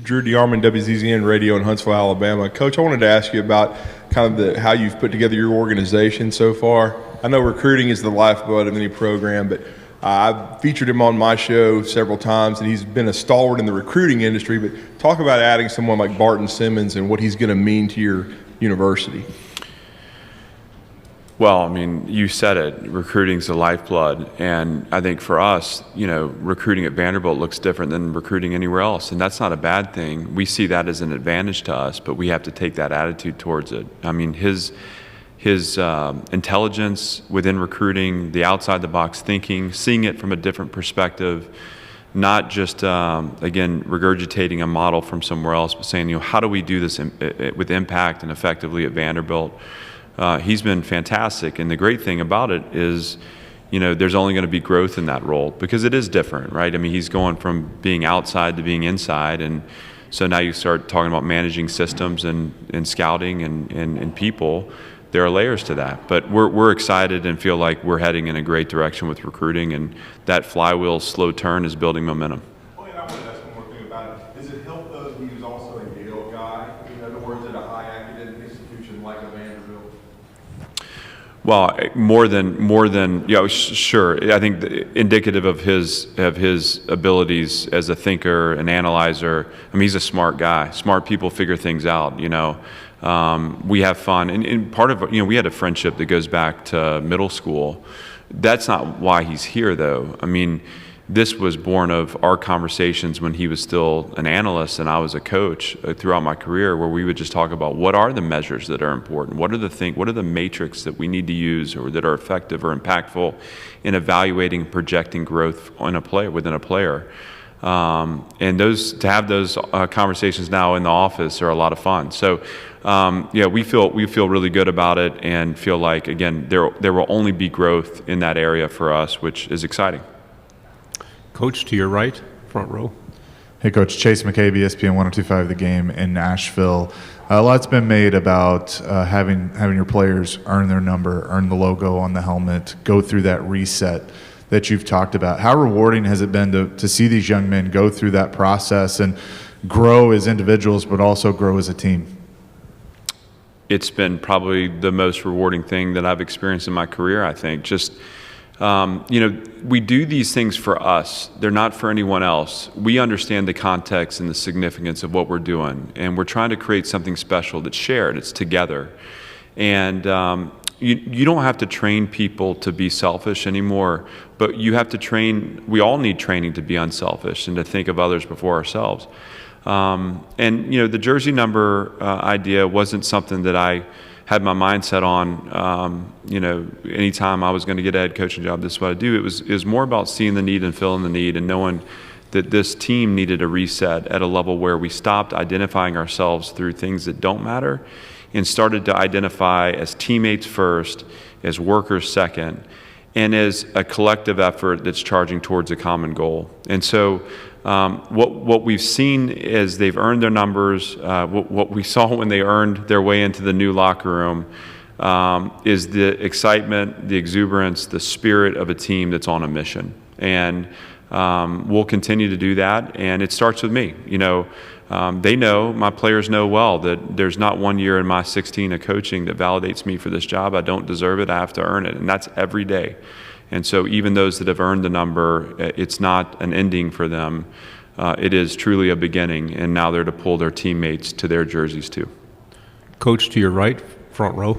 Drew DeArmond, WZZN Radio in Huntsville, Alabama. Coach, I wanted to ask you about kind of how you've put together your organization so far. I know recruiting is the lifeblood of any program, but I've featured him on my show several times, and he's been a stalwart in the recruiting industry. But talk about adding someone like Barton Simmons and what he's going to mean to your university. Well, I mean, you said it, recruiting's the lifeblood. And I think for us, recruiting at Vanderbilt looks different than recruiting anywhere else. And that's not a bad thing. We see that as an advantage to us, but we have to take that attitude towards it. I mean, his intelligence within recruiting, the outside-the-box thinking, seeing it from a different perspective, not just, again, regurgitating a model from somewhere else, but saying, how do we do this with impact and effectively at Vanderbilt? He's been fantastic, and the great thing about it is, there's only going to be growth in that role because it is different, right? I mean, he's going from being outside to being inside, and so now you start talking about managing systems and scouting and people. There are layers to that, but we're excited and feel like we're heading in a great direction with recruiting, and that flywheel slow turn is building momentum. Well, and I want to ask one more thing about it. Does it help though he was also a Yale guy? In other words, at a high academic institution like a Vanderbilt? Well, more than sure. I think indicative of his abilities as a thinker, an analyzer. I mean, he's a smart guy. Smart people figure things out. We have fun, and part of we had a friendship that goes back to middle school. That's not why he's here, though. I mean, this was born of our conversations when he was still an analyst and I was a coach throughout my career, where we would just talk about what are the measures that are important, what are the matrix that we need to use or that are effective or impactful in evaluating, projecting growth within a player. And to have those conversations now in the office are a lot of fun. So, we feel really good about it and feel like, again, there will only be growth in that area for us, which is exciting. Coach, to your right, front row. Hey, Coach. Chase McCabe, ESPN 102.5 The Game in Nashville. A lot's been made about having your players earn their number, earn the logo on the helmet, go through that reset that you've talked about. How rewarding has it been to see these young men go through that process and grow as individuals, but also grow as a team? It's been probably the most rewarding thing that I've experienced in my career, I think. Just, we do these things for us. They're not for anyone else. We understand the context and the significance of what we're doing, and we're trying to create something special that's shared, it's together. And you don't have to train people to be selfish anymore, but you have to we all need training to be unselfish and to think of others before ourselves. The jersey number idea wasn't something that I had my mindset on, anytime I was going to get a head coaching job, this is what I do. It was more about seeing the need and filling the need and knowing that this team needed a reset at a level where we stopped identifying ourselves through things that don't matter and started to identify as teammates first, as workers second, and as a collective effort that's charging towards a common goal. And so what we've seen as they've earned their numbers, what we saw when they earned their way into the new locker room, is the excitement, the exuberance, the spirit of a team that's on a mission. And we'll continue to do that, and it starts with me. My players know well that there's not one year in my 16 of coaching that validates me for this job. I don't deserve it. I have to earn it, and that's every day. And so even those that have earned the number, it's not an ending for them. It is truly a beginning, and now they're to pull their teammates to their jerseys too. Coach, to your right, front row.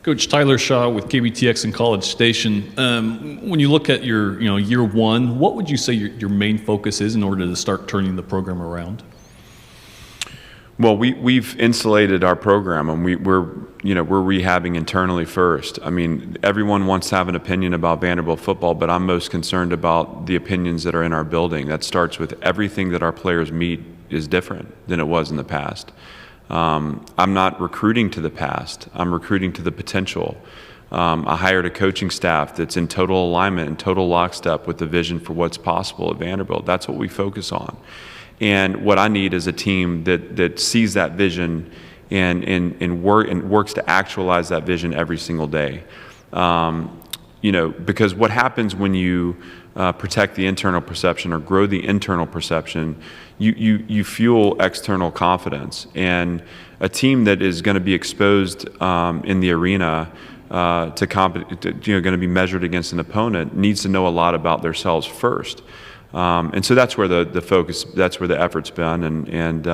Coach, Tyler Shaw with KBTX in College Station. When you look at your year one, what would you say your main focus is in order to start turning the program around? Well, we've insulated our program, and we're rehabbing internally first. I mean, everyone wants to have an opinion about Vanderbilt football, but I'm most concerned about the opinions that are in our building. That starts with everything that our players meet is different than it was in the past. I'm not recruiting to the past. I'm recruiting to the potential. I hired a coaching staff that's in total alignment and total lockstep with the vision for what's possible at Vanderbilt. That's what we focus on. And what I need is a team that sees that vision and works to actualize that vision every single day. Because what happens when you protect the internal perception or grow the internal perception, you fuel external confidence. And a team that is going to be exposed in the arena going to be measured against an opponent needs to know a lot about themselves first. And so that's where the focus, that's where the effort's been. And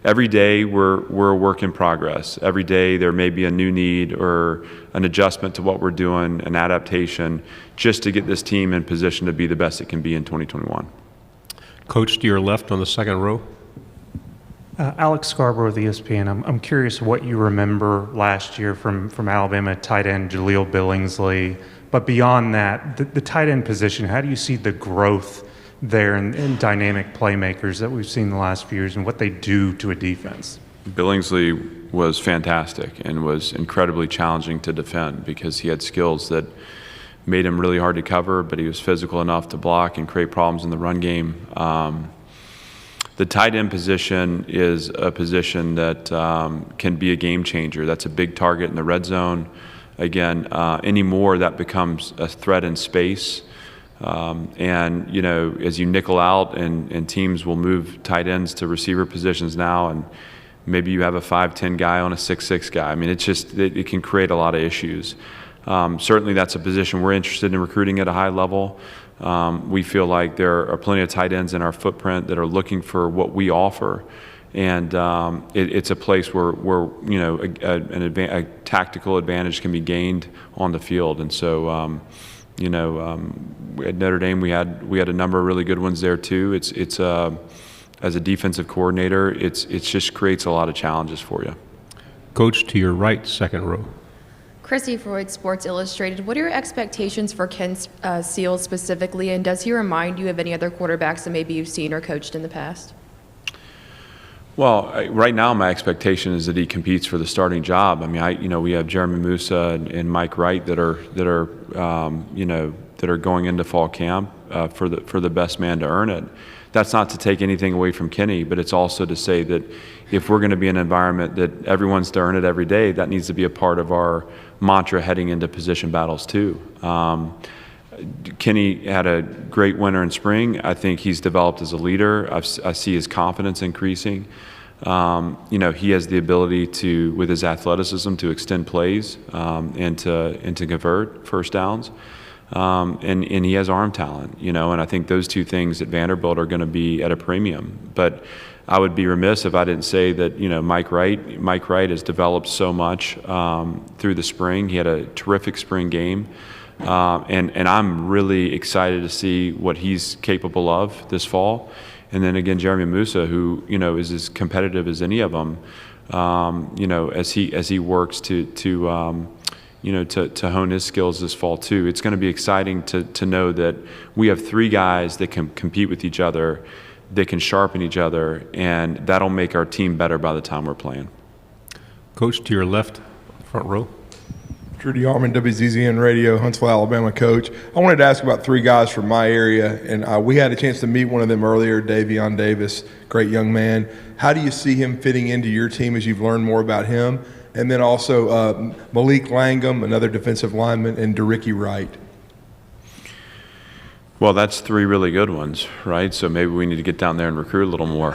every day we're a work in progress. Every day there may be a new need or an adjustment to what we're doing, an adaptation, just to get this team in position to be the best it can be in 2021. Coach to your left on the second row. Alex Scarborough with ESPN. I'm curious what you remember last year from Alabama tight end Jaleel Billingsley. But beyond that, the tight end position, how do you see the growth there in dynamic playmakers that we've seen the last few years and what they do to a defense? Billingsley was fantastic and was incredibly challenging to defend because he had skills that made him really hard to cover, but he was physical enough to block and create problems in the run game. The tight end position is a position that can be a game changer. That's a big target in the red zone. Again, anymore that becomes a threat in space. And as you nickel out and teams will move tight ends to receiver positions now, and maybe you have a 5'10" guy on a 6'6" guy. I mean, it can create a lot of issues. Certainly that's a position we're interested in recruiting at a high level. We feel like there are plenty of tight ends in our footprint that are looking for what we offer. And it's a place where a tactical advantage can be gained on the field. And so, at Notre Dame we had a number of really good ones there too. It's as a defensive coordinator, it just creates a lot of challenges for you. Coach to your right, second row. Chrissy Freud, Sports Illustrated. What are your expectations for Ken Seals specifically, and does he remind you of any other quarterbacks that maybe you've seen or coached in the past? Well, right now my expectation is that he competes for the starting job. I mean, we have Jeremy Musa and Mike Wright that are going into fall camp for the best man to earn it. That's not to take anything away from Kenny, but it's also to say that if we're going to be in an environment that everyone's to earn it every day, that needs to be a part of our mantra heading into position battles too. Kenny had a great winter and spring. I think he's developed as a leader. I see his confidence increasing. He has the ability to, with his athleticism, to extend plays and to convert first downs. And he has arm talent, and I think those two things at Vanderbilt are going to be at a premium. But I would be remiss if I didn't say that, Mike Wright has developed so much through the spring. He had a terrific spring game. And I'm really excited to see what he's capable of this fall. And then again, Jeremy Musa, who, is as competitive as any of them, as he works to hone his skills this fall too. It's going to be exciting to know that we have three guys that can compete with each other, that can sharpen each other, and that'll make our team better by the time we're playing. Coach to your left, front row. Trudy Armand, WZZN Radio, Huntsville, Alabama coach. I wanted to ask about three guys from my area, and we had a chance to meet one of them earlier, Davion Davis, great young man. How do you see him fitting into your team as you've learned more about him? And then also Malik Langham, another defensive lineman, and DeRicky Wright. Well, that's three really good ones, right? So maybe we need to get down there and recruit a little more.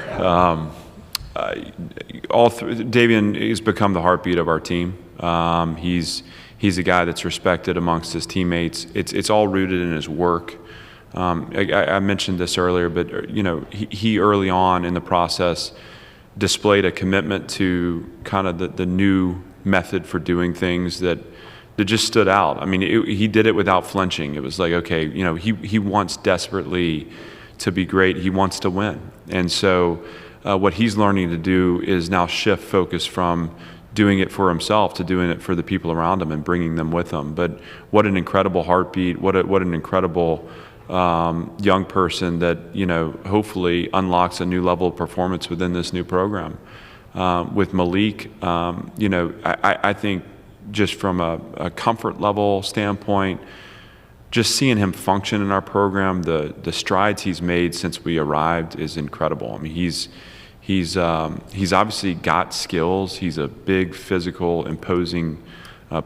Davion has become the heartbeat of our team. He's a guy that's respected amongst his teammates. It's all rooted in his work. I mentioned this earlier, but he early on in the process displayed a commitment to kind of the new method for doing things that just stood out. I mean, he did it without flinching. It was like, okay, he wants desperately to be great. He wants to win. And so what he's learning to do is now shift focus from doing it for himself to doing it for the people around him and bringing them with him. But what an incredible heartbeat, what an incredible young person that, hopefully unlocks a new level of performance within this new program. With Malik, I think just from a comfort level standpoint, just seeing him function in our program, the strides he's made since we arrived is incredible. I mean, he's obviously got skills. He's a big, physical, imposing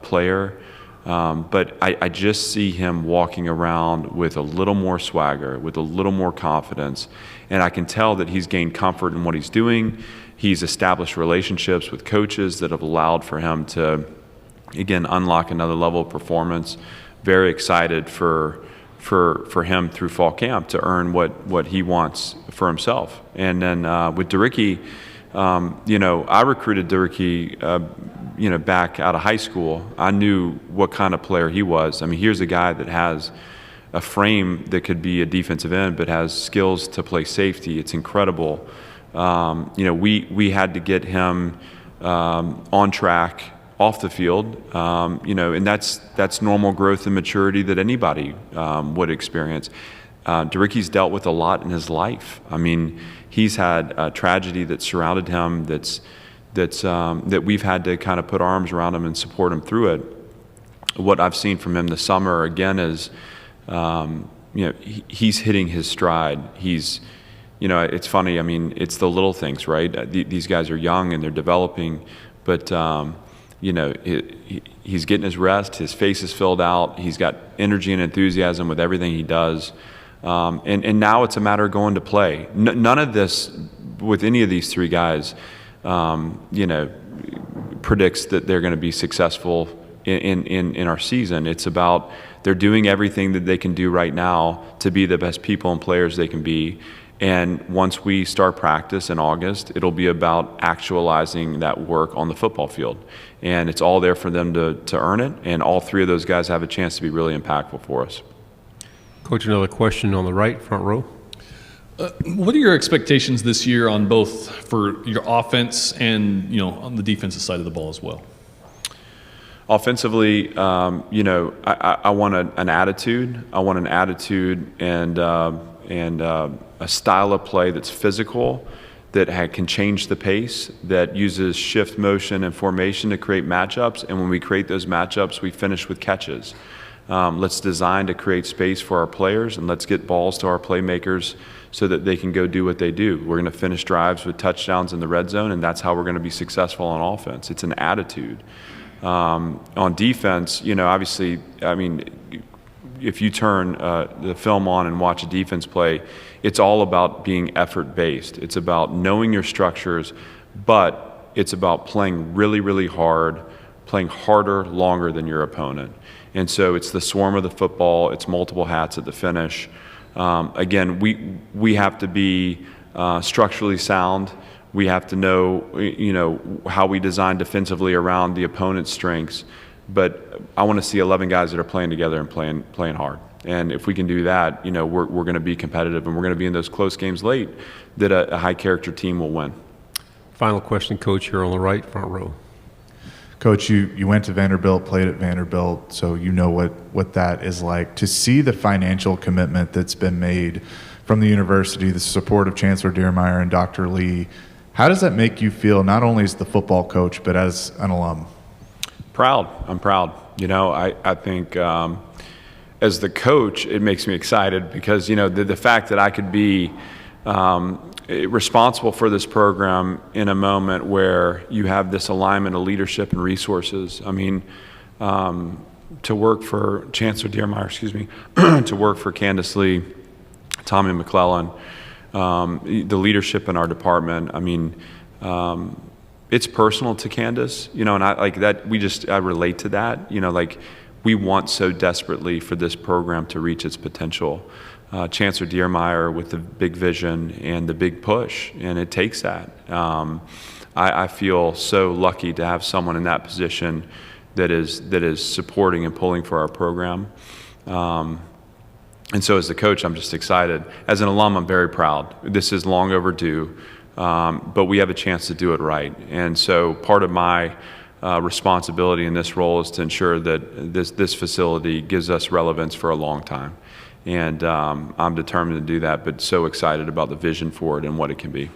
player. But I just see him walking around with a little more swagger, with a little more confidence. And I can tell that he's gained comfort in what he's doing. He's established relationships with coaches that have allowed for him to, again, unlock another level of performance. Very excited for him through fall camp to earn what he wants for himself. And then with Dericky, I recruited Dericky, back out of high school. I knew what kind of player he was. I mean, here's a guy that has a frame that could be a defensive end, but has skills to play safety. It's incredible. We had to get him on track off the field, and that's normal growth and maturity that anybody would experience. Dericky's dealt with a lot in his life. I mean, he's had a tragedy that surrounded him that we've had to kind of put our arms around him and support him through it. What I've seen from him this summer, again, is he's hitting his stride. It's funny, I mean, it's the little things, right? These guys are young and they're developing, but he's getting his rest, his face is filled out, he's got energy and enthusiasm with everything he does. And now it's a matter of going to play. None of this, with any of these three guys, predicts that they're going to be successful in our season. It's about they're doing everything that they can do right now to be the best people and players they can be. And once we start practice in August, it'll be about actualizing that work on the football field. And it's all there for them to earn it. And all three of those guys have a chance to be really impactful for us. Coach, another question on the right, front row. What are your expectations this year on both for your offense and on the defensive side of the ball as well? Offensively, I want an attitude. I want an attitude and a style of play that's physical, that can change the pace, that uses shift motion and formation to create matchups. And when we create those matchups, we finish with catches. Let's design to create space for our players, and let's get balls to our playmakers so that they can go do what they do. We're going to finish drives with touchdowns in the red zone, and that's how we're going to be successful on offense. It's an attitude. On defense, obviously, I mean, if you turn the film on and watch a defense play, it's all about being effort-based. It's about knowing your structures, but it's about playing really, really hard, playing harder, longer than your opponent. And so it's the swarm of the football. It's multiple hats at the finish. Again, we have to be structurally sound. We have to know, how we design defensively around the opponent's strengths. But I want to see 11 guys that are playing together and playing hard. And if we can do that, we're going to be competitive, and we're going to be in those close games late that a high-character team will win. Final question, Coach, here on the right, front row. Coach, you went to Vanderbilt, played at Vanderbilt, so you know what that is like. To see the financial commitment that's been made from the university, the support of Chancellor Diermeyer and Dr. Lee, how does that make you feel, not only as the football coach, but as an alum? Proud. I'm proud. I think as the coach, it makes me excited because, the fact that I could be responsible for this program in a moment where you have this alignment of leadership and resources. I mean, to work for Chancellor Diermeyer, to work for Candace Lee, Tommy McClellan, the leadership in our department. I mean, it's personal to Candace, and I like that. I relate to that, we want so desperately for this program to reach its potential. Chancellor Diermeyer with the big vision and the big push, and it takes that. I feel so lucky to have someone in that position that is supporting and pulling for our program. And so as the coach, I'm just excited. As an alum, I'm very proud. This is long overdue, but we have a chance to do it right. And so part of my responsibility in this role is to ensure that this facility gives us relevance for a long time. And I'm determined to do that, but so excited about the vision for it and what it can be.